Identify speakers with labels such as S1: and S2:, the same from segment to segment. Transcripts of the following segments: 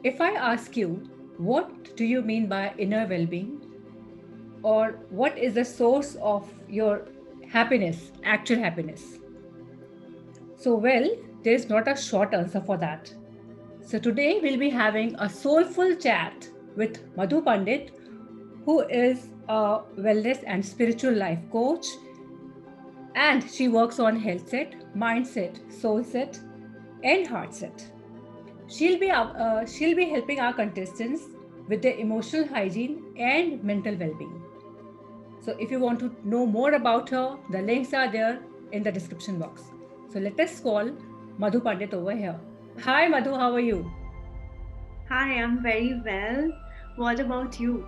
S1: If I ask you, what do you mean by inner well being? Or what is the source of your happiness, actual happiness? So, well, there's not a short answer for that. So, today we'll be having a soulful chat with Madhu Pandit, who is a wellness and spiritual life coach, and she works on health set, mindset, soul set, and heart set. She'll be helping our contestants with their emotional hygiene and mental well-being. So if you want to know more about her, the links are there in the description box. So let us call Madhu Pandit over here. Hi Madhu, how are you?
S2: Hi, I'm very well. What about you?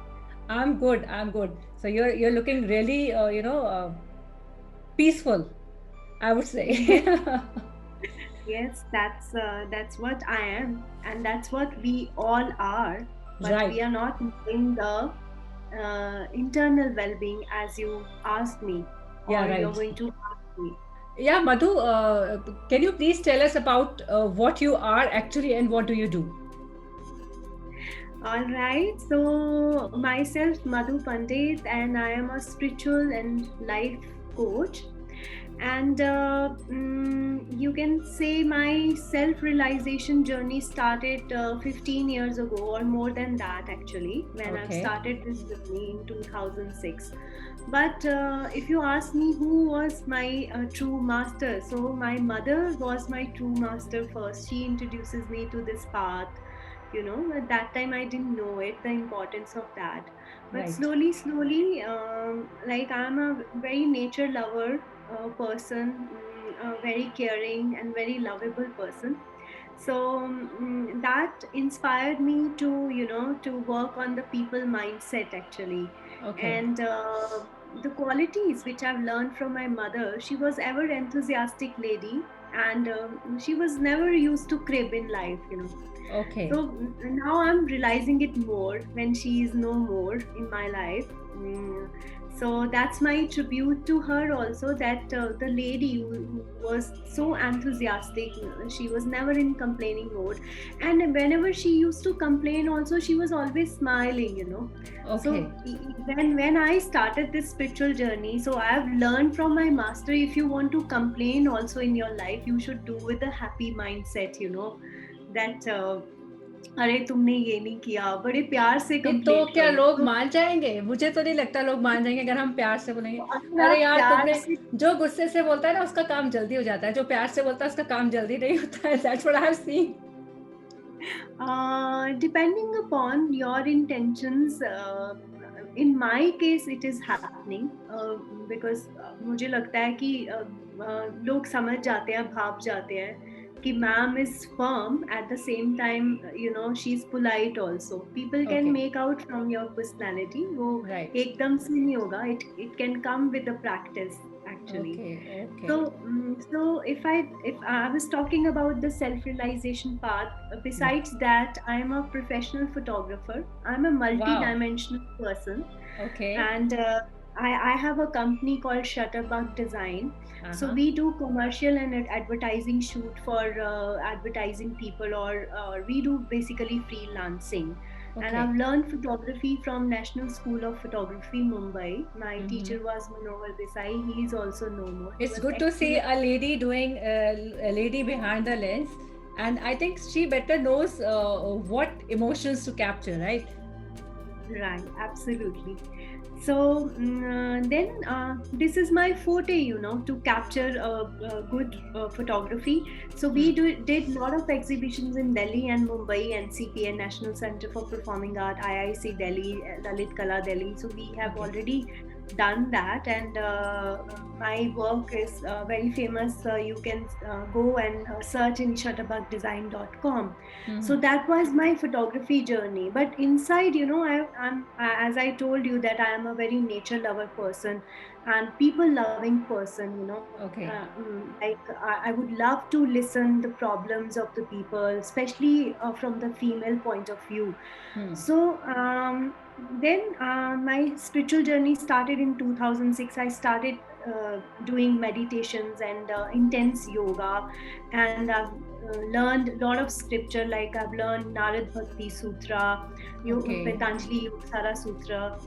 S1: I'm good. I'm good. So you're looking really peaceful, I would say.
S2: Yes, yes, that's what I am, and that's what we all are. But we
S1: Right.
S2: are not knowing the internal well-being as you asked me,
S1: Yeah,
S2: or you're
S1: right.
S2: going to ask me.
S1: Yeah, Madhu, can you please tell us about what you are actually and what do you do?
S2: All right. So myself, Madhu Pandit, and I am a spiritual and life coach. And you can say my self realization journey started 15 years ago, or more than that, actually, when I've
S1: Okay.
S2: started this journey in 2006. But if you ask me who was my true master, so my mother was my true master first. She introduces me to this path. At that time I didn't know it, the importance of that. But
S1: Right.
S2: slowly, like, I'm a very nature lover person, a very caring and very lovable person. So that inspired me to to work on the people mindset, actually.
S1: Okay.
S2: And the qualities which I've learned from my mother, she was ever enthusiastic lady, and she was never used to crib in life.
S1: Okay.
S2: So now I'm realizing it more when she is no more in my life. So that's my tribute to her also, that the lady who was so enthusiastic, she was never in complaining mode. And whenever she used to complain also, she was always smiling.
S1: Okay.
S2: So when I started this spiritual journey, so I've learned from my master, if you want to complain also in your life, you should do with a happy mindset, that अरे तुमने ये नहीं किया, बड़े प्यार से
S1: नहीं तो
S2: कंप्लेंट
S1: क्या
S2: करो
S1: लोग
S2: तो
S1: मान जाएंगे? मुझे तो नहीं लगता लोग मान जाएंगे अगर हम प्यार से बोलेंगे।
S2: अगर
S1: अरे
S2: आप
S1: यार
S2: प्यार
S1: तुमने,
S2: से
S1: जो गुस्से से बोलता है ना उसका काम जल्दी हो जाता है, जो प्यार से बोलता है उसका काम जल्दी नहीं होता है। That's what I have seen.
S2: depending upon your intentions, in my case it is happening, because मुझे लगता है कि लोग समझ जाते हैं, भाप जाते हैं कि ma'am is firm, at the same time she is polite also. People can
S1: okay.
S2: Make out from your personality. वो
S1: राइट।
S2: एकदम से नहीं होगा, it can come with the practice, actually.
S1: Okay. Okay.
S2: So if I was talking about the self-realization path, besides that, I am a professional photographer. I'm a
S1: wow.
S2: multi-dimensional person,
S1: okay.
S2: and I have a company called Shutterbug Design. So
S1: हाँ।
S2: we do commercial and advertising shoot for advertising people, or we do basically freelancing. And
S1: okay.
S2: I've learned photography from National School of Photography, Mumbai. My teacher was Manohar Desai. He is also no more. He
S1: It's
S2: was
S1: good to see
S2: excellent.
S1: a lady doing a lady behind the lens, and I think she better knows what emotions to capture, right?
S2: Right, absolutely. So then this is my forte, to capture good photography. So we did a lot of exhibitions in Delhi and Mumbai, NCPA, National Center for Performing Art, IIC Delhi, Lalit Kala Delhi. So we have
S1: Okay.
S2: already done that, and my work is very famous. You can go and search in shutterbugdesign.com. So that was my photography journey. But inside, I'm as I told you, that I am a very nature lover person and people loving person.
S1: Okay.
S2: Like, I would love to listen the problems of the people, especially from the female point of view. So then my spiritual journey started in 2006. I started doing meditations and intense yoga, and learned a lot of scripture, like I've learned Narad Bhakti Sutra, Patanjali Yogasara Sutra,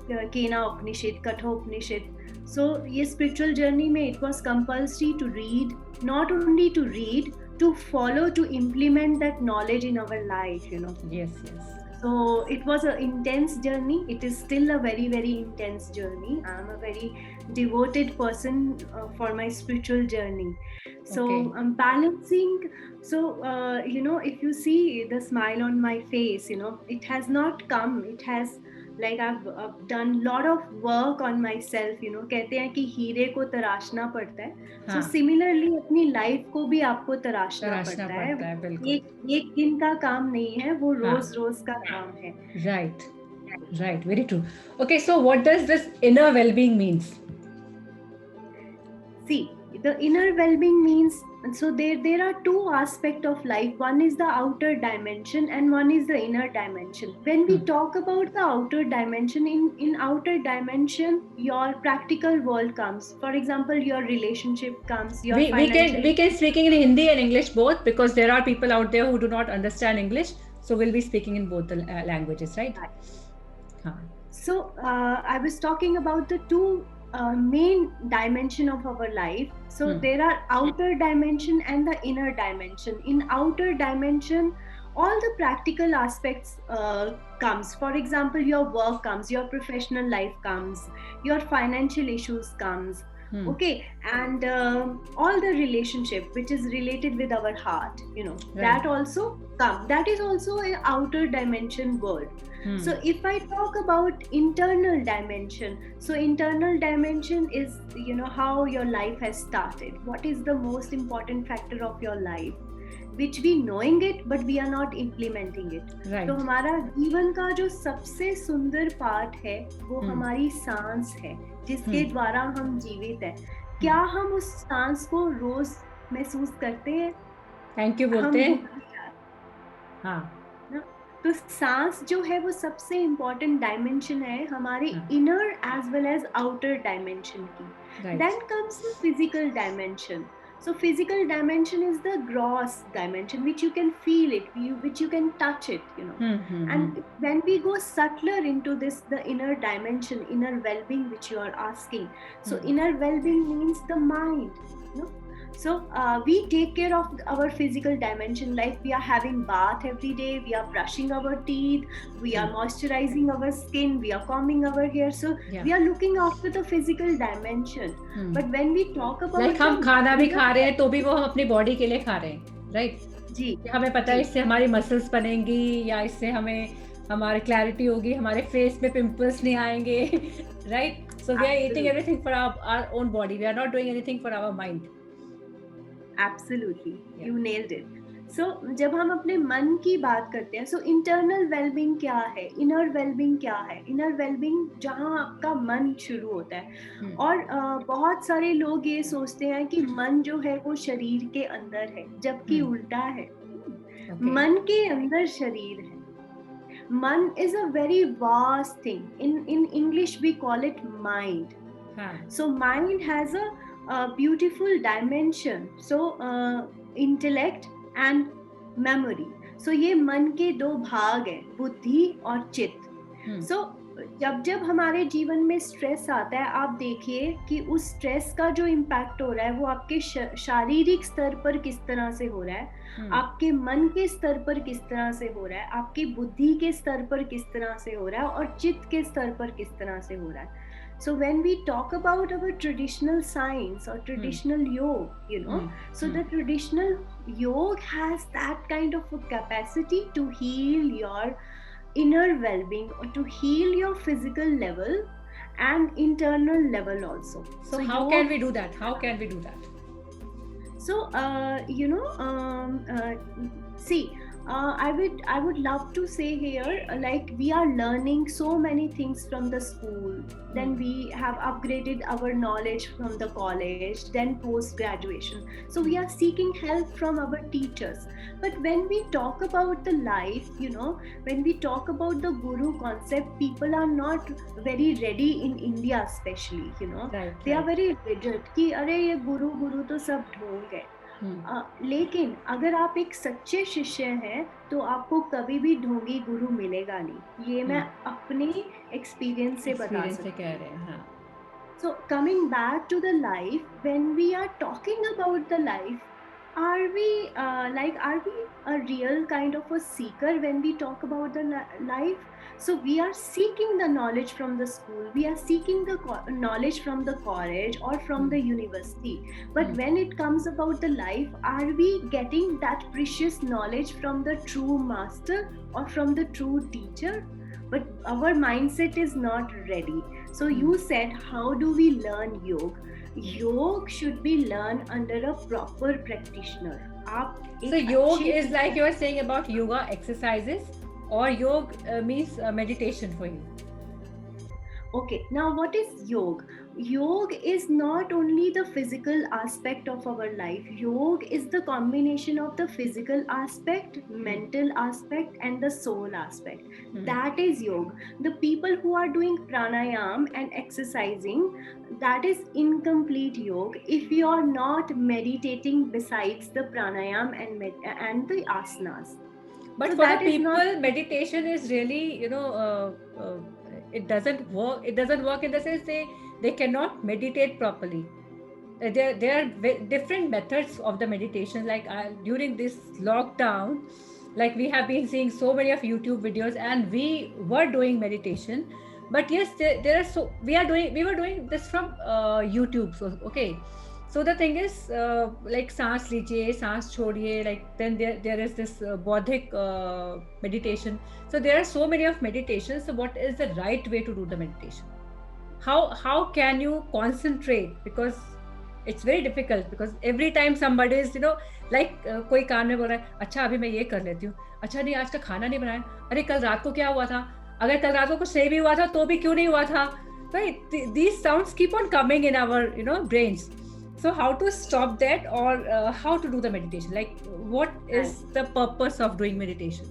S2: Kena Upanishad, Katha Upanishad. So ये spiritual journey में it was compulsory to read, not only to read, to follow, to implement that knowledge in our life, you know.
S1: Yes, yes.
S2: So it was an intense journey. It is still a very, very intense journey. I'm a very devoted person for my spiritual journey. So I'm balancing. So, you know, if you see the smile on my face, you know, it has not come. It has, like I've done a lot of work on myself, you know. कहते हैं कि हीरे को तराशना पड़ता है. So similarly अपनी life को भी आपको तराशना पड़ता है. एक दिन का काम नहीं है, वो रोज रोज का काम है.
S1: Right, very true. Okay, so what does this inner well-being means?
S2: See, the inner well-being means, so there are two aspects of life. One is the outer dimension and one is the inner dimension. When we talk about the outer dimension, in outer dimension, your practical world comes. For example, your relationship comes. Your
S1: we can speaking in Hindi and English both, because there are people out there who do not understand English. So we'll be speaking in both the languages, right?
S2: So I was talking about the two main dimension of our life. So there are outer dimension and the inner dimension. In outer dimension, all the practical aspects comes. For example, your work comes, your professional life comes, your financial issues comes. Okay, and all the relationship which is related with our heart, you know, that also come. That is also an outer dimension world. So if I talk about internal dimension, so internal dimension is, you know, how your life has started. What is the most important factor of your life, which we knowing it but we are not implementing it.
S1: Right.
S2: तो हमारा जीवन का जो सबसे सुंदर part है वो हमारी सांस है, जिसके द्वारा हम जीवित हैं. क्या हम उस सांस को रोज महसूस करते हैं?
S1: थैंक यू बोलते हैं. हाँ,
S2: तो सांस जो है वो सबसे इम्पोर्टेंट डायमेंशन है हमारे inner as well as outer dimension की. Then comes the physical dimension. So physical dimension is the gross dimension, which you can feel it, which you can touch it, you know. And when we go subtler into this, the inner dimension, inner well-being, which you are asking. So inner well-being means the mind, you know. So we take care of our physical dimension, like we are having bath every day, we are brushing our teeth, we are moisturizing our skin, we are combing our hair. So we are looking after the physical dimension. But when we talk about
S1: like हम खाना भी खा रहे हैं तो भी वो हम अपनी बॉडी के लिए खा रहे हैं, राइट?
S2: जी,
S1: हमें पता है इससे हमारी मसल्स बनेंगी, या इससे हमें हमारी क्लैरिटी होगी, हमारे फेस पे पिंपल्स नहीं आएंगे, right? So we are eating everything for our own body. We are not doing anything for our mind.
S2: Absolutely, you nailed it. So जब हम अपने मन की बात करते हैं, so internal well-being क्या है, inner well-being क्या है? Inner well-being जहाँ आपका मन शुरू होता है. और बहुत सारे लोग ये सोचते हैं कि मन जो है वो शरीर के अंदर है, जबकि उल्टा है. मन के अंदर शरीर है. मन is a very vast thing. In English we call it mind. So mind has a beautiful dimension. So intellect and memory. So ये मन के दो भाग हैं, बुद्धि और चित्त. So जब हमारे जीवन में स्ट्रेस आता है, आप देखिए कि उस स्ट्रेस का जो इम्पैक्ट हो रहा है वो आपके शारीरिक स्तर पर किस तरह से हो रहा है, आपके मन के स्तर पर किस तरह से हो रहा है, आपकी बुद्धि के स्तर पर किस तरह से हो रहा है, और चित्त के स्तर पर किस तरह से हो रहा है. So when we talk about our traditional science or traditional yoga, you know, so the traditional yoga has that kind of a capacity to heal your inner well-being, or to heal your physical level and internal level also.
S1: So how can we do that? How can we do that?
S2: So you know, see, I would love to say here, like we are learning so many things from the school, then we have upgraded our knowledge from the college, then post graduation. So we are seeking help from our teachers. But when we talk about the life, you know, when we talk about the guru concept, people are not very ready in India especially, you know. They are very rigid कि अरे ये गुरु तो सब ढोंग है. लेकिन अगर आप एक सच्चे शिष्य हैं तो आपको कभी भी ढोंगी गुरु मिलेगा नहीं, ये मैं अपने एक्सपीरियंस से बता
S1: एक्सपीरियंस से
S2: सकती
S1: कह
S2: हूँ.
S1: रहे हैं. हाँ.
S2: So coming back to the life, when we are talking about the life, are we a real kind of a seeker when we talk about the life? So we are seeking the knowledge from the school, we are seeking the knowledge from the college or from the university. But when it comes about the life, are we getting that precious knowledge from the true master or from the true teacher? But our mindset is not ready. So you said, how do we learn yoga? Yoga should be learned under a proper practitioner.
S1: So yoga is like you are saying about yoga exercises, or yoga means meditation for you.
S2: Okay, now what is yoga? Yoga is not only the physical aspect of our life. Yoga is the combination of the physical aspect, mental aspect, and the soul aspect. That is yoga. The people who are doing pranayam and exercising, that is incomplete yoga if you are not meditating besides the pranayam and the asanas.
S1: But so for the people, meditation is really, it doesn't work. It doesn't work in the sense they cannot meditate properly. There are different methods of the meditation. Like during this lockdown, like we have been seeing so many of YouTube videos, and we were doing meditation. But yes, there are we were doing this from YouTube. So okay. So the thing is, like सांस लीजिए, सांस छोड़िए, like then there is this Bodhic meditation. So there are so many of meditations. So what is the right way to do the meditation? How can you concentrate? Because it's very difficult, because every time somebody is like कोई कान में बोल रहा है, अच्छा अभी मैं ये कर लेती हूँ, अच्छा नहीं आज का खाना नहीं बनाया, अरे कल रात को क्या हुआ था, अगर कल रात को कुछ सही भी हुआ था तो भी क्यों नहीं हुआ था. Right? These sounds keep on coming in our brains. So how to stop that, or how to do the meditation? Like what is the purpose of doing meditation?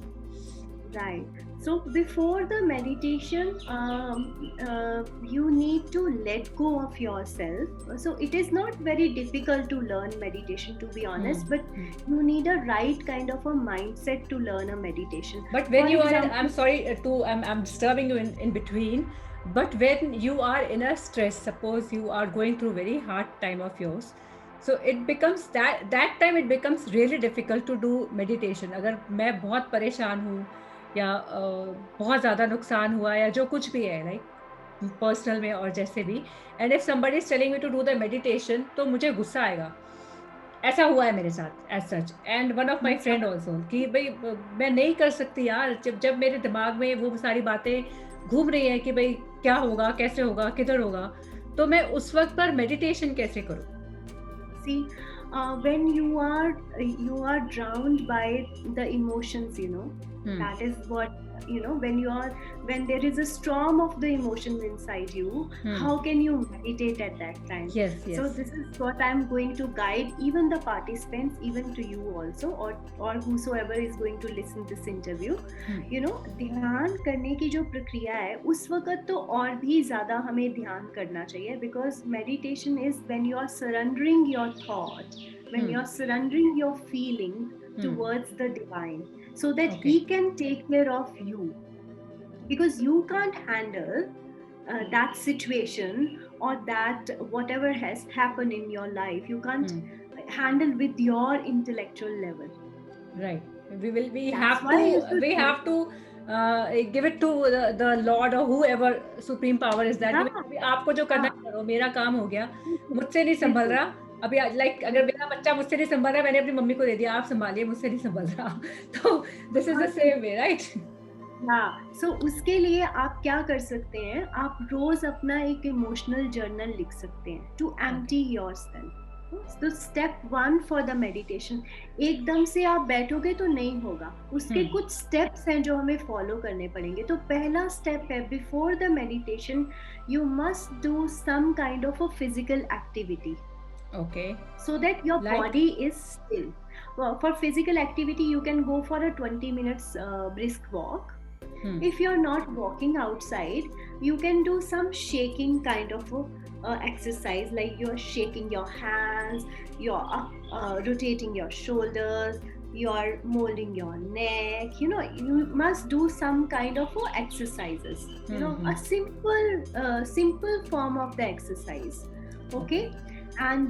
S2: Right. So before the meditation, you need to let go of yourself. So it is not very difficult to learn meditation, to be honest, but you need a right kind of a mindset to learn a meditation.
S1: But when you are, I'm sorry I'm disturbing you in between. But when you are in a stress, suppose you are going through very hard time of yours, so it becomes that time it becomes really difficult to do meditation. अगर मैं बहुत परेशान हूँ या बहुत ज़्यादा नुकसान हुआ या जो कुछ भी है, like पर्सनल में और जैसे भी, and if somebody is telling me to do the meditation, तो मुझे गुस्सा आएगा. ऐसा हुआ है मेरे साथ as such, and one of my friend also, कि भाई मैं नहीं कर सकती यार, जब मेरे दिमाग में वो सारी बातें घूम रही है कि भाई क्या होगा, कैसे होगा, किधर होगा, तो मैं उस वक्त पर मेडिटेशन कैसे करूं?
S2: See, when you are drowned by the emotions, that is what when there is a storm of the emotions inside you, how can you meditate at that time?
S1: Yes.
S2: So this is what I'm going to guide even the participants, even to you also, or whosoever is going to listen this interview. ध्यान करने की जो प्रक्रिया है उस वक्त तो और भी ज्यादा हमें ध्यान करना चाहिए, because meditation is when you are surrendering your thought, when you are surrendering your feeling towards the divine, so that he can take care of you, because you can't handle that situation or that whatever has happened in your life, you can't handle with your intellectual level.
S1: Right. We have to give it to the Lord or whoever supreme power is that. आपको जो करना करो, मेरा काम हो गया, मुझसे नहीं संभल रहा अभी, लाइक अगर मेरा बच्चा मुझसे नहीं संभल रहा, मैंने अपनी मम्मी को दे दिया, आप संभालिए, मुझसे नहीं संभल रहा, तो this is the same way, right?
S2: So उसके लिए आप क्या कर सकते हैं, आप रोज अपना एक इमोशनल जर्नल लिख सकते हैं टू एम्प्टी योरसेल्फ. तो स्टेप 1 फॉर द मेडिटेशन, एकदम से आप बैठोगे तो नहीं होगा, उसके कुछ स्टेप्स हैं जो हमें फॉलो करने पड़ेंगे. तो पहला स्टेप है, before the meditation you must do some kind of a physical activity. Okay. So that your body is still. Well, for physical activity, you can go for a 20 minutes brisk walk. If you're not walking outside, you can do some shaking kind of exercise, like you're shaking your hands, your rotating your shoulders, you're molding your neck. You must do some kind of exercises. A simple form of the exercise. Okay. And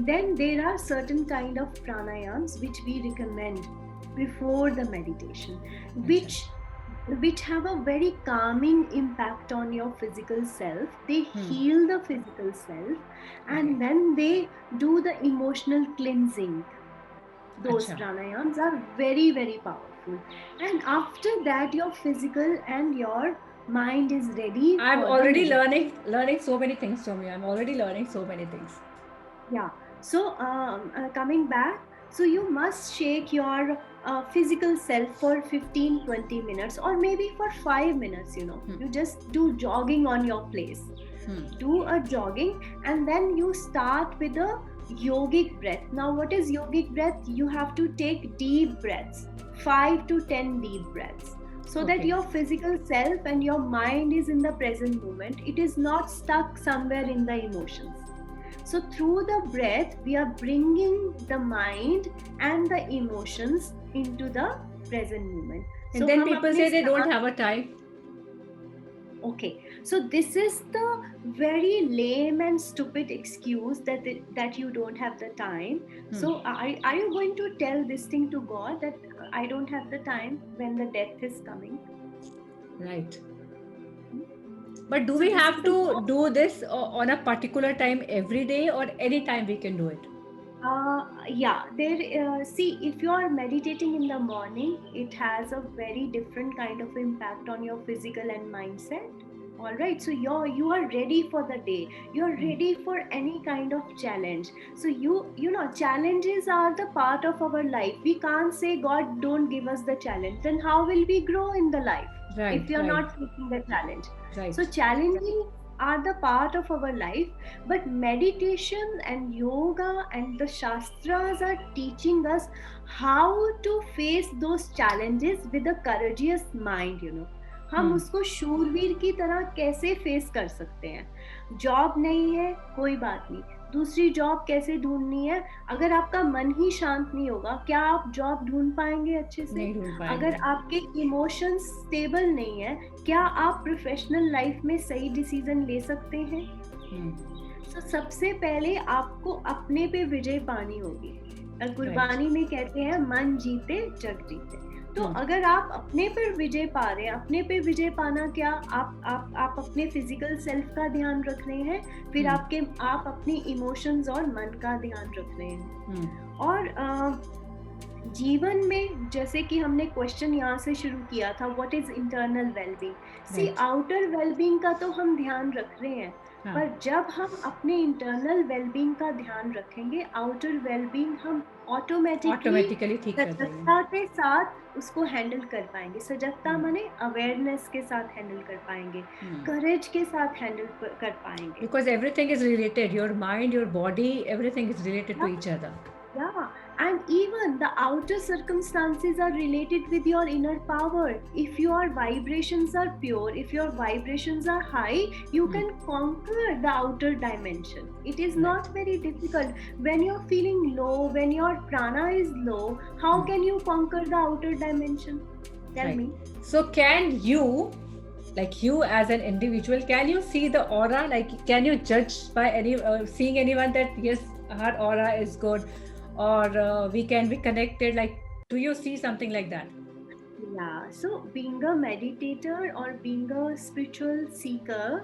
S2: then there are certain kind of pranayams which we recommend before the meditation, which have a very calming impact on your physical self. They heal the physical self, and then they do the emotional cleansing. Those pranayams are very, very powerful. And after that, your physical and your mind is ready.
S1: I'm already learning so many things from you. I'm already learning so many things.
S2: Yeah. So coming back, so you must shake your physical self for 15-20 minutes, or maybe for 5 minutes. You just do jogging on your place. Do a jogging, and then you start with a yogic breath. Now, what is yogic breath? You have to take deep breaths, 5 to 10 deep breaths, so that your physical self and your mind is in the present moment. It is not stuck somewhere in the emotions. So through the breath, we are bringing the mind and the emotions into the present moment.
S1: And so then people say they don't have a time.
S2: Okay, so this is the very lame and stupid excuse that you don't have the time. So are you going to tell this thing to God, that I don't have the time when the death is coming?
S1: Right. But do we have to do this on a particular time every day, or any time we can do it?
S2: Yeah, see, if you are meditating in the morning, it has a very different kind of impact on your physical and mindset. All right, so you are ready for the day. You are ready for any kind of challenge. So you know, challenges are the part of our life. We can't say, God, don't give us the challenge. Then how will we grow in the life if we are not taking the challenge?
S1: Right.
S2: So challenging are the part of our life, but meditation and yoga and the shastras are teaching us how to face those challenges with a courageous mind. हम उसको शूरवीर की तरह कैसे face कर सकते हैं. Job नहीं है, कोई बात नहीं, दूसरी जॉब कैसे ढूंढनी है. अगर आपका मन ही शांत नहीं होगा, क्या आप जॉब ढूंढ पाएंगे अच्छे से?
S1: नहीं ढूंढ पाएंगे.
S2: अगर आपके इमोशंस स्टेबल नहीं है, क्या आप प्रोफेशनल लाइफ में सही डिसीजन ले सकते हैं? तो सबसे पहले आपको अपने पे विजय पानी होगी. गुरबानी में कहते हैं, मन जीते जग जीते. तो अगर आप अपने पर विजय पा रहे हैं, अपने पे विजय पाना क्या, आप अपने फिजिकल सेल्फ का ध्यान रख रहे हैं, फिर आप अपनी इमोशंस और मन का ध्यान रख रहे हैं. और जीवन में, जैसे कि हमने क्वेश्चन यहाँ से शुरू किया था, what is internal wellbeing. See, outer wellbeing का तो हम ध्यान रख रहे हैं, पर जब हम अपने इंटरनल वेलबींग का ध्यान रखेंगे, आउटर वेलबींग हम ऑटोमेटिकली सजगता के साथ उसको हैंडल कर पाएंगे. सजगता माने अवेयरनेस के साथ हैंडल कर पाएंगे, करेज के साथ हैंडल कर पाएंगे.
S1: Because everything is related, your mind, your body, everything is related to each other.
S2: Yeah, and even the outer circumstances are related with your inner power. If your vibrations are pure, if your vibrations are high, you can conquer the outer dimension. It is not very difficult. When you're feeling low, when your prana is low, how can you conquer the outer dimension? Tell me.
S1: So can you, like you as an individual, can you see the aura? Like, can you judge by seeing anyone that yes, her aura is good, or we can be connected? Like, do you see something like that?
S2: Yeah, so being a meditator or being a spiritual seeker,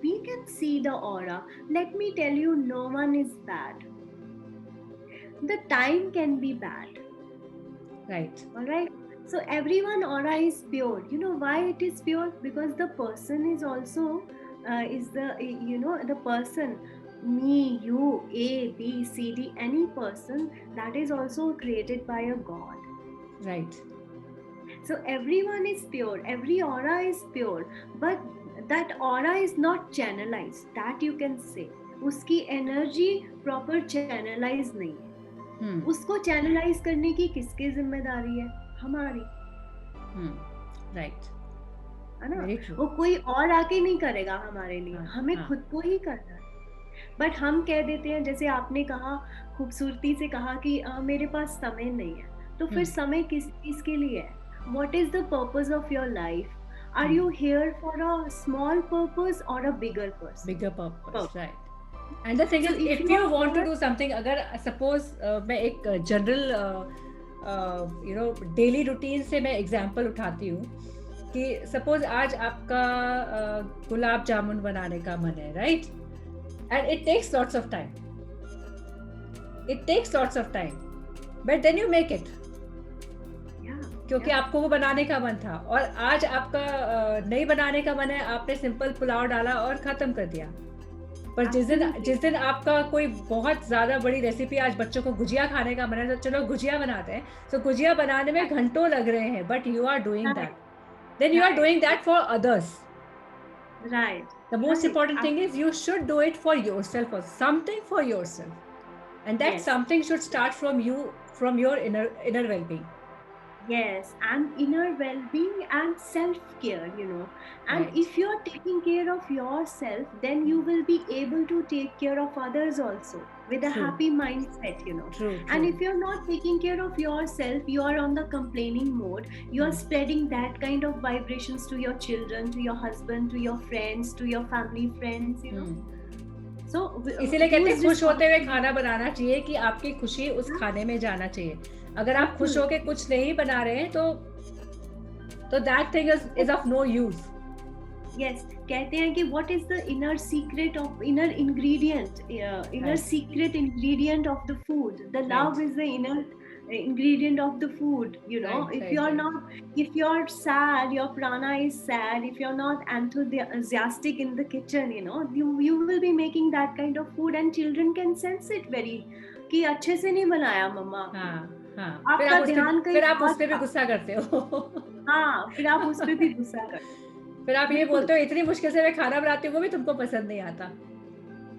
S2: we can see the aura. Let me tell you, no one is bad. The time can be bad.
S1: Right.
S2: All right. So everyone aura is pure. You know why it is pure? Because the person is also the person, me, you, A, B, C, D, any person, that is also created by a God.
S1: Right.
S2: So everyone is pure, every aura is pure, but that aura is not channelized, that you can say. उसकी energy proper channelized नहीं है. उसको channelize करने की किसकी जिम्मेदारी है? हमारी.
S1: Right.
S2: है ना? वो कोई और आके नहीं करेगा हमारे लिए, हमें खुद को ही करना है. बट हम कह देते हैं, जैसे आपने कहा, खूबसूरती से कहा कि मेरे पास समय नहीं है. तो फिर समय किस चीज के लिए है? What is the purpose of your life? Are you here for a small purpose or a bigger
S1: Bigger purpose,
S2: purpose?
S1: right. And the thing
S2: So
S1: is,
S2: if
S1: if
S2: you
S1: you
S2: are
S1: want to
S2: here,
S1: do something, अगर suppose मैं एक general daily routine से मैं example उठाती हूँ कि suppose आज आपका गुलाब जामुन बनाने का मन है, right? And it takes lots of time. It takes lots of time, but then you make it. क्योंकि आपको वो बनाने का मन था, और आज आपका नहीं बनाने का मन है, आपने सिंपल पुलाव डाला और खत्म कर दिया. पर जिस दिन आपका कोई बहुत ज्यादा बड़ी रेसिपी, आज बच्चों को गुजिया खाने का मन है, तो चलो गुजिया बनाते हैं. तो गुजिया बनाने में घंटों लग रहे हैं, but you are doing that. Then you are doing that for others.
S2: right.
S1: The most important thing is you should do it for yourself, or something for yourself, and that something should start from you, from your inner well-being.
S2: Yes, and inner well-being and self-care, And
S1: Right.
S2: if you're taking care of yourself, then you will be able to take care of others also with a happy mindset,
S1: True.
S2: And if you're not taking care of yourself, you are on the complaining mode. You are spreading that kind of vibrations to your children, to your husband, to your friends, to your family friends, So,
S1: इसीलिए कहते हैं खुश होते हुए खाना बनाना चाहिए, कि आपकी खुशी उस खाने में जाना चाहिए. अगर आप खुश होके कुछ नहीं बना रहे हैं, तो that thing is of no use.
S2: Yes, कहते हैं कि what is the inner secret of inner ingredient, secret ingredient of the food. The love is the inner ingredient of the food. If you're sad, your prana is sad. If you're not enthusiastic in the kitchen, you will be making that kind of food, and children can sense it very. कि अच्छे से नहीं बनाया मम्मा.
S1: आपका ध्यान कहीं, फिर आप उस पे भी गुस्सा करते हो.
S2: फिर आप उस पे भी गुस्सा करते हो.
S1: फिर आप ये बोलते हो इतनी मुश्किल से मैं खाना बनाती हूँ, वो भी तुमको पसंद नहीं आता.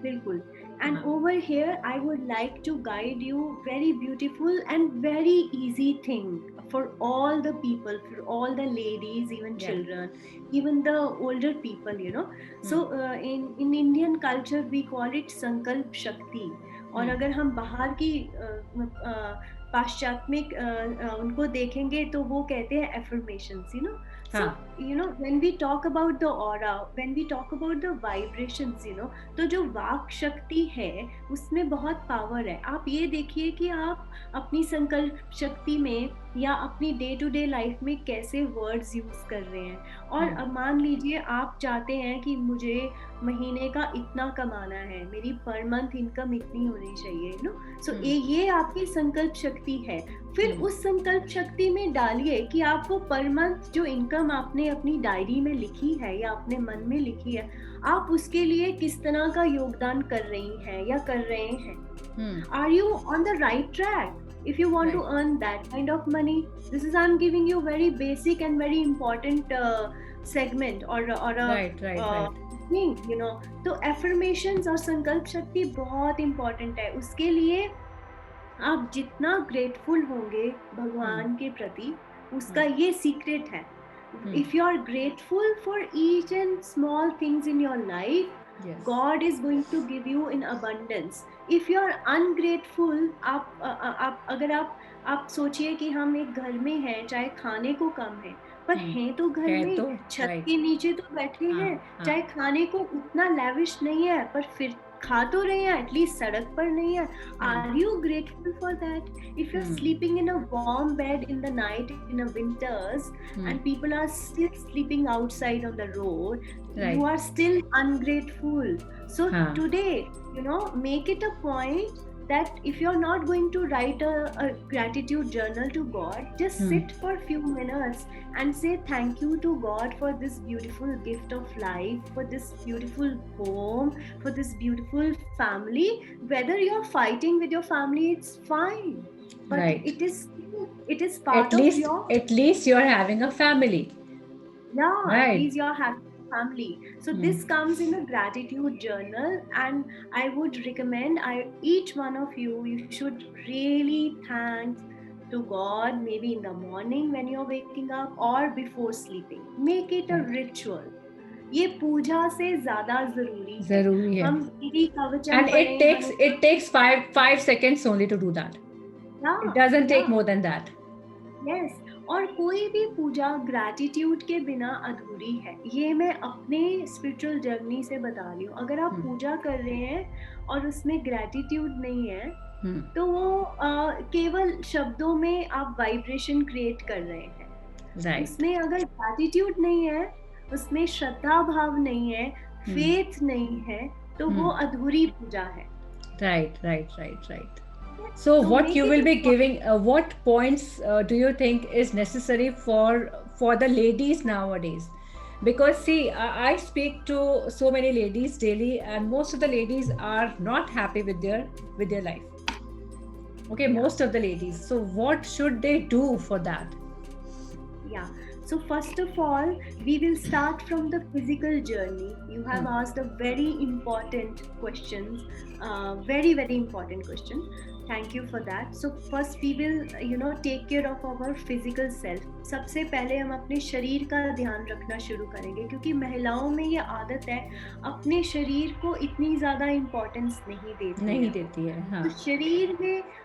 S2: बिल्कुल. And over here, I would like to guide you very beautiful and very easy thing for all the people, for all the ladies, even children, even the older people, So in Indian culture, we call it Sankalp Shakti. और अगर हम बाहर की पाश्चात्मिक उनको देखेंगे, तो वो कहते हैं affirmations, So, when we talk about the aura, when we talk about the vibrations, तो जो वाक शक्ति है, उसमें बहुत पावर है. आप ये देखिए कि आप अपनी संकल्प शक्ति में या अपनी डे टू डे लाइफ में कैसे वर्ड्स यूज कर रहे हैं. और अब मान लीजिए आप चाहते हैं कि मुझे महीने का इतना कमाना है, मेरी पर मंथ इनकम इतनी होनी चाहिए, सो ये आपकी संकल्प शक्ति है. फिर उस संकल्प शक्ति में डालिए कि आपको पर मंथ जो इनकम आपने अपनी डायरी में लिखी है या अपने मन में लिखी है, आप उसके लिए किस तरह का योगदान कर रही हैं या कर रहे हैं. Are you on the right track? If you want to earn that kind of money, this is I'm giving you very basic and very important segment or a thing, तो affirmations और संकल्प शक्ति बहुत important है. उसके लिए आप जितना ग्रेटफुल होंगे भगवान के प्रति, उसका ये सीक्रेट है. If you are grateful for each and small things in your life, God is going to give you in abundance. If you are ungrateful, अगर आप सोचिए कि हम एक घर में हैं, चाहे खाने को कम है, पर हैं तो घर में, छत के नीचे तो बैठे हैं, चाहे खाने को उतना लैविश नहीं है, पर फिर खा तो रहे हैं, एटलीस्ट सड़क पर नहीं है. Are you grateful for that? If you are sleeping in a warm bed in the night in a winters and people are still sleeping outside on the road, you are still ungrateful. So today, make it a point that if you're not going to write a gratitude journal to God, just sit for a few minutes and say thank you to God for this beautiful gift of life, for this beautiful home, for this beautiful family. Whether you're fighting with your family, it's fine, but it is part of your,
S1: at least you're having a family.
S2: At least you're having family. So this comes in a gratitude journal, and I would recommend each one of you should really thank to God, maybe in the morning when you're waking up or before sleeping. Make it a ritual. ये पूजा से ज्यादा जरूरी है।
S1: जरूरी है।
S2: हम श्री कवचम
S1: And it takes 5 seconds only to do that. It doesn't take more than that.
S2: Yes. और कोई भी पूजा ग्रैटिट्यूड के बिना अधूरी है, ये मैं अपने स्पिरिचुअल जर्नी से बता रही हूँ। अगर आप पूजा कर रहे हैं और उसमें ग्रैटिट्यूड नहीं है, तो वो केवल शब्दों में आप वाइब्रेशन क्रिएट कर रहे हैं। उसमें अगर ग्रैटिट्यूड नहीं है, उसमें श्रद्धा भाव नहीं है, फेथ नहीं है, तो वो अधूरी पूजा है।
S1: Right. So what you will be giving, what points do you think is necessary for the ladies nowadays? Because see, I speak to so many ladies daily, and most of the ladies are not happy with their life. Okay, most of the ladies. So what should they do for that?
S2: Yeah. So first of all, we will start from the physical journey. You have asked a very important question, very important question. Thank you for that. So first we will take care of our physical self. सबसे पहले हम अपने शरीर का ध्यान रखना शुरू करेंगे, क्योंकि महिलाओं में ये आदत है अपने शरीर को इतनी ज़्यादा इम्पोर्टेंस नहीं देती है। हाँ। तो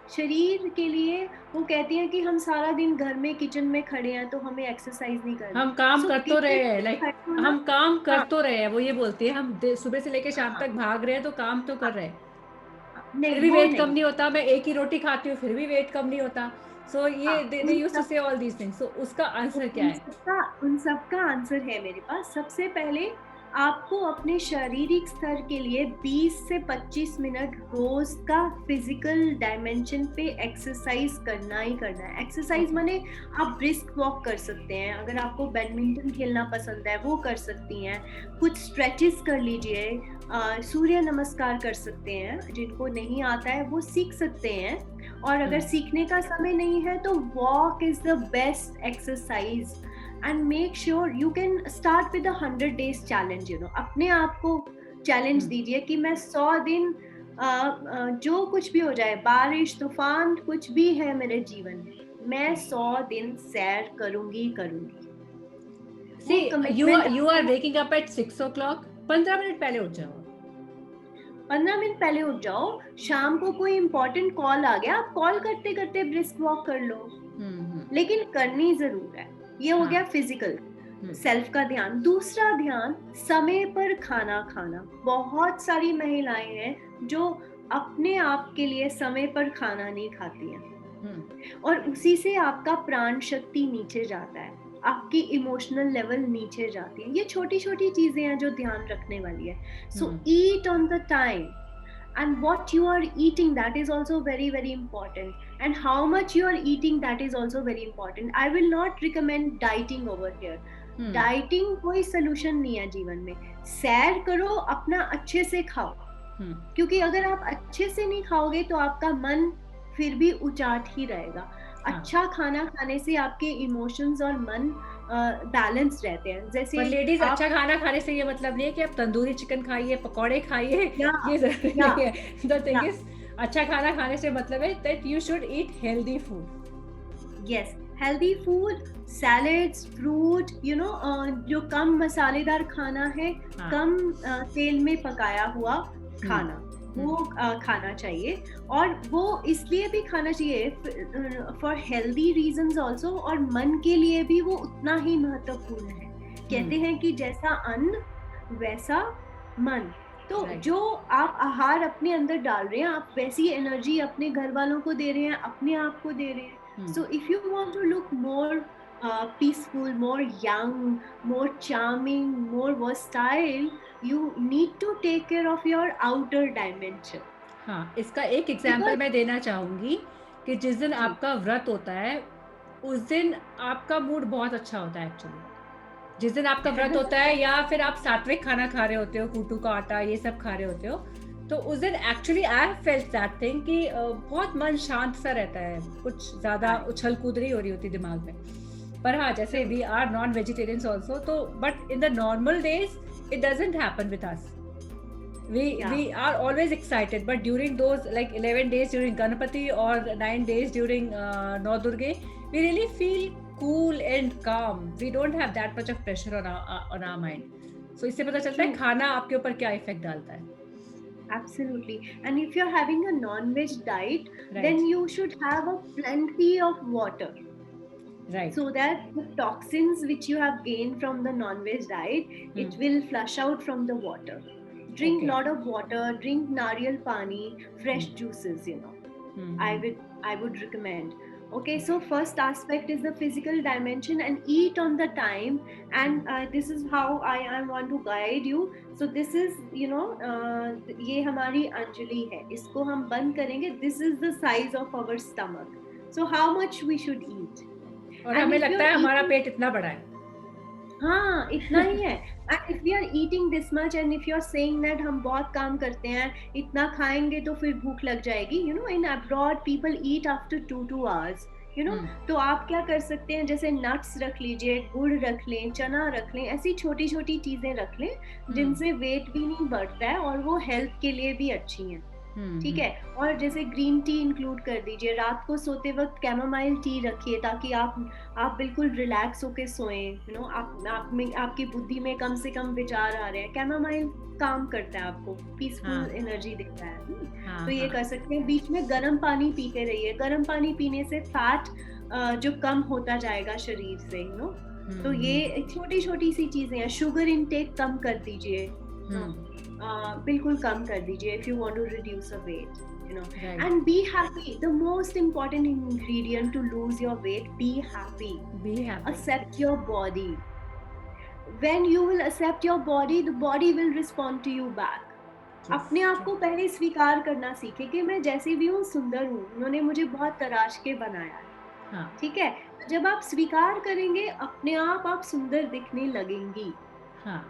S2: शरीर के लिए वो कहती हैं कि हम सारा दिन घर में किचन में खड़े हैं तो हमें एक्सरसाइज नहीं करनी। हम काम कर तो रहे हैं, हम काम कर तो रहे हैं, वो ये बोलती है हम सुबह से लेकर शाम तक भाग रहे हैं तो काम तो कर रहे हैं, फिर भी वेट कम नहीं होता। मैं एक ही रोटी खाती हूँ फिर भी वेट कम नहीं होता। सो ये they used to say all these things. So उसका आंसर क्या है? उन सबका आंसर है मेरे पास। सबसे पहले आपको अपने शारीरिक स्तर के लिए 20 से 25 मिनट रोज का फिजिकल डायमेंशन पे एक्सरसाइज करना ही करना है। एक्सरसाइज माने आप ब्रिस्क वॉक कर सकते हैं, अगर आपको बैडमिंटन खेलना पसंद है वो कर सकती हैं, कुछ स्ट्रेचेस कर लीजिए, सूर्य नमस्कार कर सकते हैं, जिनको नहीं आता है वो सीख सकते हैं, और अगर सीखने का समय नहीं है तो walk is the best exercise. And make sure you can start with a 100 days challenge. अपने आप को चैलेंज दीजिए कि मैं 100 दिन जो कुछ भी हो जाए, बारिश तूफान कुछ भी है मेरे जीवन में, मैं 100 दिन सैर करूंगी। See, you are waking up at 6 o'clock. 15 minute पहले उठ जाओ। 15 मिनट पहले उठ जाओ। शाम को कोई इम्पोर्टेंट कॉल आ गया, आप कॉल करते करते ब्रिस्क वॉक कर लो, लेकिन करनी जरूर है। ये हो गया फिजिकल सेल्फ का ध्यान। दूसरा ध्यान, समय पर खाना खाना। बहुत सारी महिलाएं हैं जो अपने आप के लिए समय पर खाना नहीं खाती हैं, और उसी से आपका प्राण शक्ति नीचे जाता है, आपकी इमोशनल लेवल नीचे जाती है। ये छोटी छोटी चीजें हैं जो ध्यान रखने वाली है। So eat on the time, and what you are eating, that is also very very important, and how much you are eating, that is also very important. I will not recommend dieting over here. Dieting कोई solution नहीं है जीवन में। सैर करो, अपना अच्छे से खाओ, क्योंकि अगर आप अच्छे से नहीं खाओगे तो आपका मन फिर भी उचाट ही रहेगा। अच्छा खाना खाने से आपके इमोशंस और मन बैलेंस रहते हैं। जैसे लेडीज अच्छा खाना खाने से ये मतलब नहीं है कि आप तंदूरी चिकन खाइए, पकौड़े खाइए, ये जरूरी नहीं है। द थिंग इज, अच्छा खाना खाने से मतलब है that you should eat healthy food. Yes, healthy food, salads, fruit, जो कम मसालेदार खाना है, कम तेल में पकाया हुआ खाना, वो खाना चाहिए। और वो इसलिए भी खाना चाहिए फॉर हेल्दी रीजंस ऑल्सो, और मन के लिए भी वो उतना ही महत्वपूर्ण है। कहते हैं कि जैसा अन्न वैसा मन। तो जो आप आहार अपने अंदर डाल रहे हैं, आप वैसी एनर्जी अपने घर वालों को दे रहे हैं, अपने आप को दे रहे हैं। So if you want to look more peaceful, more young, more charming, more versatile, you need to take care of your outer dimension. हाँ, इसका एक एग्जाम्पल मैं देना चाहूंगी कि जिस दिन आपका व्रत होता है उस दिन आपका मूड बहुत अच्छा होता है एक्चुअली। जिस दिन आपका व्रत होता है या फिर आप सात्विक खाना खा रहे होते हो, कूटू का आटा ये सब खा रहे होते हो, तो उस दिन actually I have felt that thing कि बहुत मन शांत सा रहता है, कुछ ज्यादा उछल कूद नहीं हो रही होती दिमाग में। पर हाँ, जैसे we are non vegetarians also, तो but in the normal days it doesn't happen with us. We are always excited, but during those like 11 days during Ganapati or 9 days during Navdurga, we really feel cool and calm. We don't have that much of pressure on our mind.
S1: So इससे पता चलता है खाना आपके ऊपर क्या effect डालता है.
S2: Absolutely. And if you're having a non-veg diet,
S1: Right.
S2: then you should have a plenty of water.
S1: Right.
S2: So that the toxins which you have gained from the non-veg diet, it will flush out from the water. Drink lot of water, drink nariyal pani, fresh juices, you know. I would recommend. Okay, so first aspect is the physical dimension, and eat on the time. And this is how I want to guide you. So this is, you know, ये हमारी अंजलि है, इसको हम बंद करेंगे. This is the size of our stomach. So how much we should eat?
S1: और हमें लगता है हमारा पेट इतना बड़ा है.
S2: हाँ, इतना ही है. And if we are eating this much, and if you are saying that हम बहुत काम करते हैं, इतना खाएंगे तो फिर भूख लग जाएगी. You know, in abroad people eat after 2 hours. You know, तो आप क्या कर सकते हैं, जैसे नट्स रख लीजिए, गुड़ रख लें, चना रख लें, ऐसी छोटी छोटी चीजें रख लें जिनसे वेट भी नहीं बढ़ता है और वो हेल्थ के लिए भी अच्छी हैं. ठीक है. और जैसे ग्रीन टी इंक्लूड कर दीजिए. रात को सोते वक्त कैमोमाइल टी रखिए ताकि आप बिल्कुल रिलैक्स होके सोएं. यू नो, आपकी बुद्धि में कम से कम विचार आ रहे हैं. कैमोमाइल काम करता है, आपको पीसफुल एनर्जी देता है. तो ये कर सकते हैं. बीच में गर्म पानी पीते रहिए. गर्म पानी पीने से फैट जो कम होता जाएगा शरीर से. यू नो, तो ये छोटी छोटी सी चीजें हैं. शुगर इनटेक कम कर दीजिए. बिल्कुल कम कर दीजिए if you want to reduce a weight, you know. Right. And be happy. The most important ingredient to lose your weight, be happy. Be happy. Accept your body. When you will accept your body, the body will respond to you back. अपने आप को पहले स्वीकार करना सीखे कि मैं जैसी भी हूँ सुंदर हूँ. उन्होंने मुझे बहुत तराश के बनाया है. ठीक है. जब आप स्वीकार करेंगे, अपने आप सुंदर दिखने लगेंगी. हाँ.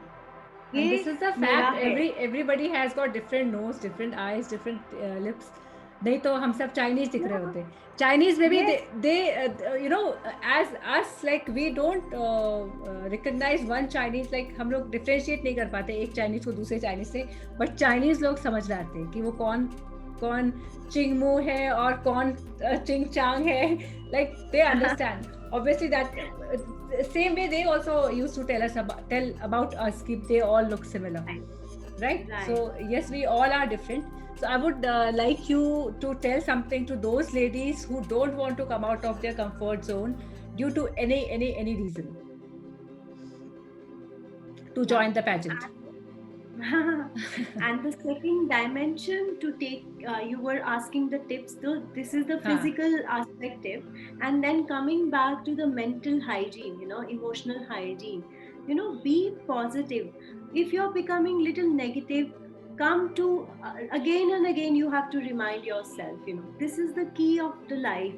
S1: And this is the fact. Everybody has got different nose, different eyes, different lips. नहीं तो हम सब चाइनीज दिख रहे होते. चाइनीज में भी they you know, as us, like we don't recognize one Chinese, like हम लोग differentiate नहीं कर पाते एक चाइनीज को दूसरे चाइनीज से. बट चाइनीज लोग समझ जाते हैं कि वो कौन चिंगमू है और कौन चिंग चांग है. Like they understand. Obviously that same way they also used to tell about us कि they all look similar, right? So yes, we all are different. So I would like you to tell something to those ladies who don't want to come out of their comfort zone due to any reason to join the pageant.
S2: And the second dimension to take, you were asking the tips, so this is the physical aspect tip, and then coming back to the mental hygiene, you know, emotional hygiene. You know, be positive. If you're becoming little negative, come to again and again you have to remind yourself, you know, this is the key of the life.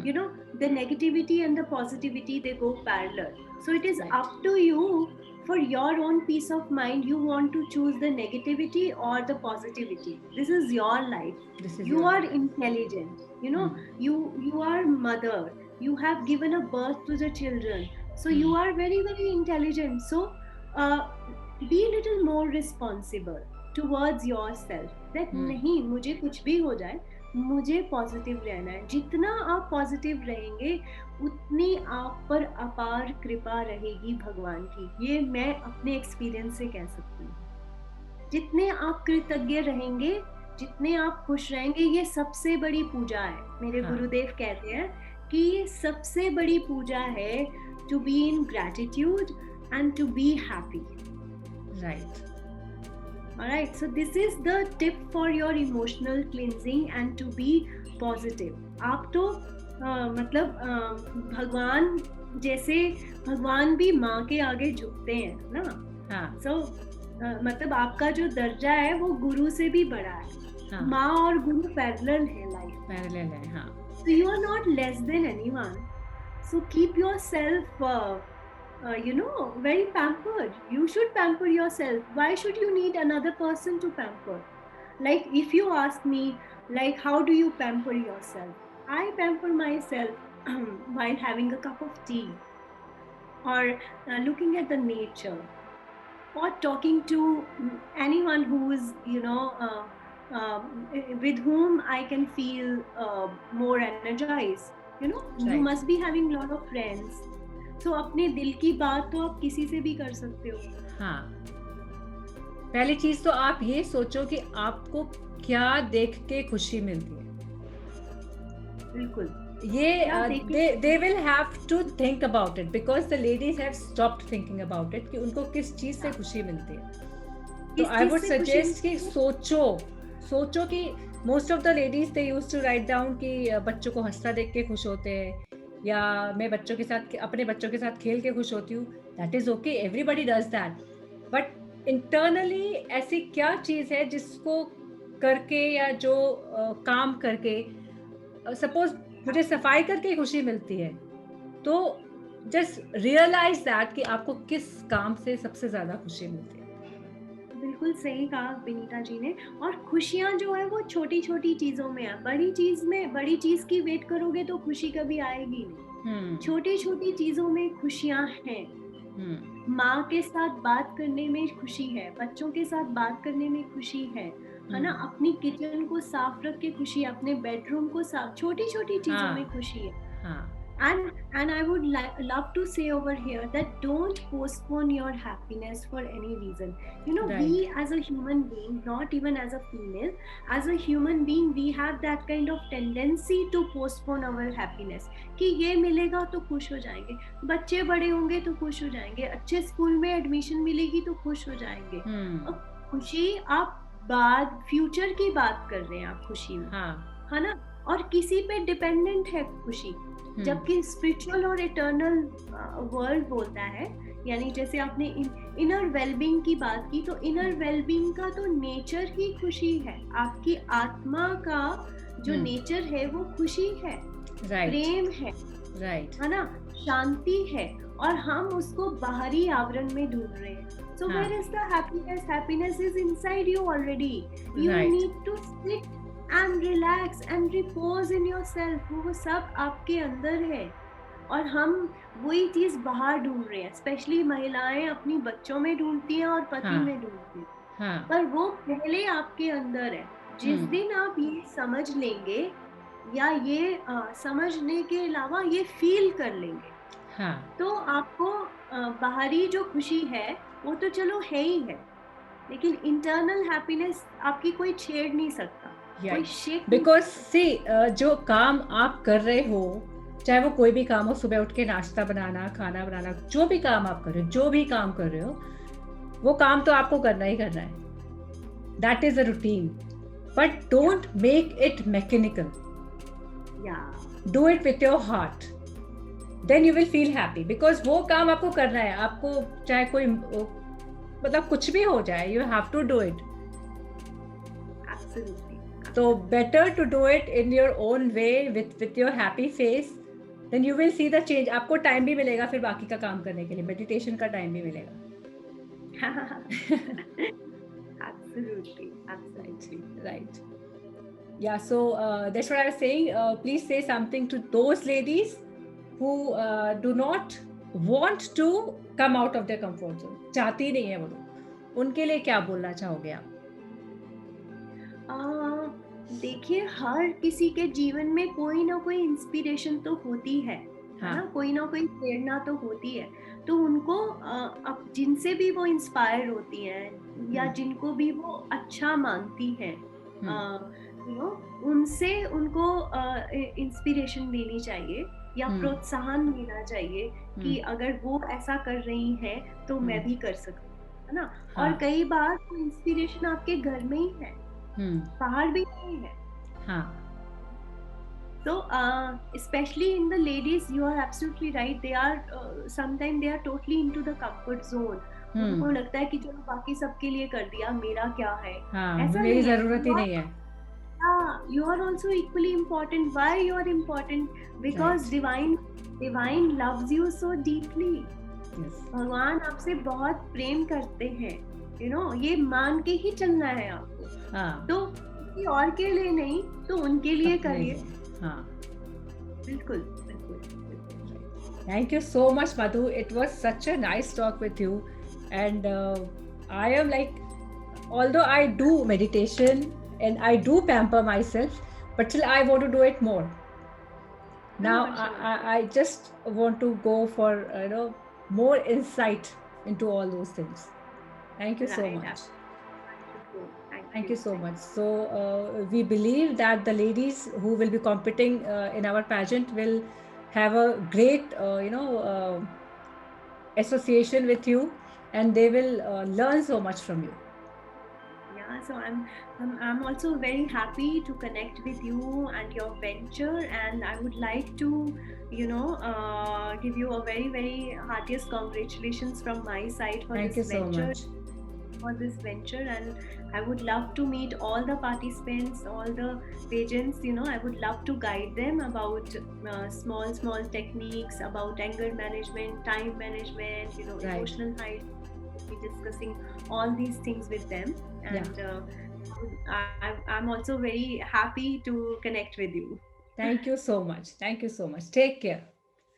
S2: You know, the negativity and the positivity, they go parallel. So it is up to you. For your own peace of mind, you want to choose the negativity or the positivity. This is your life. You are intelligent. You know, you are mother. You have given a birth to the children. So you are very, very intelligent. So be a little more responsible towards yourself. That नहीं, मुझे कुछ भी हो जाए, मुझे positive रहना है. जितना आप पॉजिटिव रहेंगे उतनी आप पर अपार कृपा रहेगी भगवान की. ये मैं अपने एक्सपीरियंस से कह सकती हूँ. जितने आप कृतज्ञ रहेंगे, जितने आप खुश रहेंगे, ये सबसे बड़ी पूजा है. मेरे गुरुदेव कहते हैं कि ये सबसे बड़ी पूजा है, to be in gratitude and to be happy.
S1: Right.
S2: Alright, so this is the tip for your emotional cleansing and to be positive. आप तो मतलब भगवान जैसे, भगवान भी माँ के आगे झुकते हैं ना. हाँ. So मतलब आपका जो दर्जा है वो गुरु से भी बड़ा है. माँ और गुरु पैरेलल है, लाइफ
S1: पैरेलल है. हाँ.
S2: So you are not less than anyone. So keep yourself you know, very pampered. You should pamper yourself. Why should you need another person to pamper? Like if you ask me, like how do you pamper yourself? I pamper myself while having a cup of tea, or looking at the nature, or talking to anyone who is, you know, with whom I can feel more energized. You know, you must be having a lot of friends. सो अपने दिल की बात तो आप किसी से भी कर सकते हो.
S1: हाँ, पहली चीज तो आप ये सोचो कि आपको क्या देख के खुशी मिलती है.
S2: बिल्कुल.
S1: ये they will have to think about it because the ladies have stopped thinking about it कि उनको किस चीज से खुशी मिलती है. तो I would suggest कि सोचो कि most of the ladies they used to write down कि बच्चों को हंसता देख के खुश होते हैं, या मैं बच्चों के साथ अपने बच्चों के साथ खेल के खुश होती हूँ. That is okay, everybody does that. But internally ऐसी क्या चीज है जिसको करके या जो काम करके, सपोज मुझे सफाई करके खुशी मिलती है, तो जस्ट रियलाइज दैट कि आपको किस काम से सबसे ज्यादा खुशी मिलती है.
S2: बिल्कुल सही कहा विनीता जी ने. और खुशियां जो है वो छोटी छोटी चीजों में है. बड़ी चीज की वेट करोगे तो खुशी कभी आएगी नहीं. छोटी छोटी चीजों में खुशियां हैं. माँ के साथ बात करने में खुशी है, बच्चों के साथ बात करने में खुशी है ना. अपनी किचन को साफ रख के खुशी है, अपने बेडरूम को साफ, छोटी छोटी चीजों में खुशी है. And I would love to say over here that don't postpone your happiness for any reason. You know, right. We as a human being, not even as a female, as a human being, we have that kind of tendency to postpone our happiness. कि ये मिलेगा तो खुश हो जाएंगे, बच्चे बड़े होंगे तो खुश हो जाएंगे, अच्छे स्कूल में एडमिशन मिलेगी तो खुश हो जाएंगे. अब खुशी आप बाद फ्यूचर की बात कर रहे हैं आप खुशी में, है ना. और किसी पे डिपेंडेंट है खुशी. जबकि स्पिरिचुअल और इटर्नल वर्ल्ड बोलता है, यानी जैसे आपने इनर वेलबींग की बात की, तो इनर वेलबींग का तो नेचर ही खुशी है. आपकी आत्मा का जो नेचर है वो खुशी है, प्रेम है, है ना, शांति है. और हम उसको बाहरी आवरण में ढूंढ रहे हैं. So where is the happiness? Happiness is inside you already. You need to sit and relax and repose in yourself. वो सब आपके अंदर है. और हम वही चीज बाहर ढूंढ रहे हैं. स्पेशली महिलाएं अपनी बच्चों में ढूंढती हैं और पति में ढूंढती हैं. पर वो पहले आपके अंदर है. जिस दिन आप ये समझ लेंगे, या ये समझने के अलावा ये फील कर लेंगे, तो आपको बाहरी जो खुशी है वो तो चलो है ही है, लेकिन इंटरनल हैप्पीनेस आपकी कोई छेड़ नहीं सकता.
S1: बिकॉज सी जो काम आप कर रहे हो, चाहे वो कोई भी काम हो, सुबह उठ के नाश्ता बनाना, खाना बनाना, जो भी काम आप कर रहे हो, वो काम तो आपको करना ही करना है. That is a routine. But don't make it mechanical. Do it with your heart. Then you will feel happy. Because वो काम आपको करना है. आपको चाहे कोई मतलब कुछ भी हो जाए, you have to do it. So better to do it in your own way with your happy face, then you will see the change. आपको टाइम भी मिलेगा फिर बाकी का काम करने के लिए, मेडिटेशन का टाइम भी मिलेगा.
S2: Absolutely,
S1: right. Yeah, so that's what I was saying. Please say something to those ladies who do not want to come out of their comfort zone. चाहती नहीं है वो लोग, उनके लिए क्या बोलना चाहोगे आप?
S2: देखिए, हर किसी के जीवन में कोई ना कोई इंस्पिरेशन तो होती है, ना, कोई ना कोई प्रेरणा तो होती है. तो उनको अब जिनसे भी वो इंस्पायर होती हैं या जिनको भी वो अच्छा मानती हैं, उनसे उनको इंस्पिरेशन लेनी चाहिए या प्रोत्साहन मिलना चाहिए कि अगर वो ऐसा कर रही हैं तो मैं भी कर सकती हूँ, है ना. और कई बार तो इंस्पिरेशन आपके घर में ही है, बाहर भी नहीं है. So especially in the ladies, you are absolutely right. They are sometimes they are totally into the comfort zone. उनको लगता है कि चलो बाकी सबके लिए कर दिया, मेरा क्या है,
S1: ऐसा मेरी जरूरत ही नहीं है.
S2: You are also equally important. Why you are important? Because divine loves you so deeply. भगवान आपसे बहुत प्रेम करते हैं, ये मान के ही चलना है आपको. तो किसी और के लिए नहीं, तो उनके लिए करिए. बिल्कुल.
S1: Thank you so much, Madhu. It was such a nice talk with you. And I am like, although I do meditation and I do pamper myself, but still I want to do it more. Now
S2: Sure, sure.
S1: I just want to go for more insight into all those things. Thank you so
S2: Right.
S1: much.
S2: Absolutely. Thank
S1: Thank you
S2: you.
S1: so
S2: Thank
S1: much.
S2: you.
S1: So we believe that the ladies who will be competing in our pageant will have a great association with you, and they will learn so much from you.
S2: Yeah, so I'm also very happy to connect with you and your venture, and I would like to, give you a very very heartiest congratulations from my side
S1: Thank you so much.
S2: for this venture. And I would love to meet all the participants, all the pageants. I would love to guide them about small techniques about anger management, time management,
S1: Right.
S2: emotional height, be discussing all these things with them.
S1: Yeah.
S2: And I'm also very happy to connect with you.
S1: Thank you so much. Thank you so much. Take care.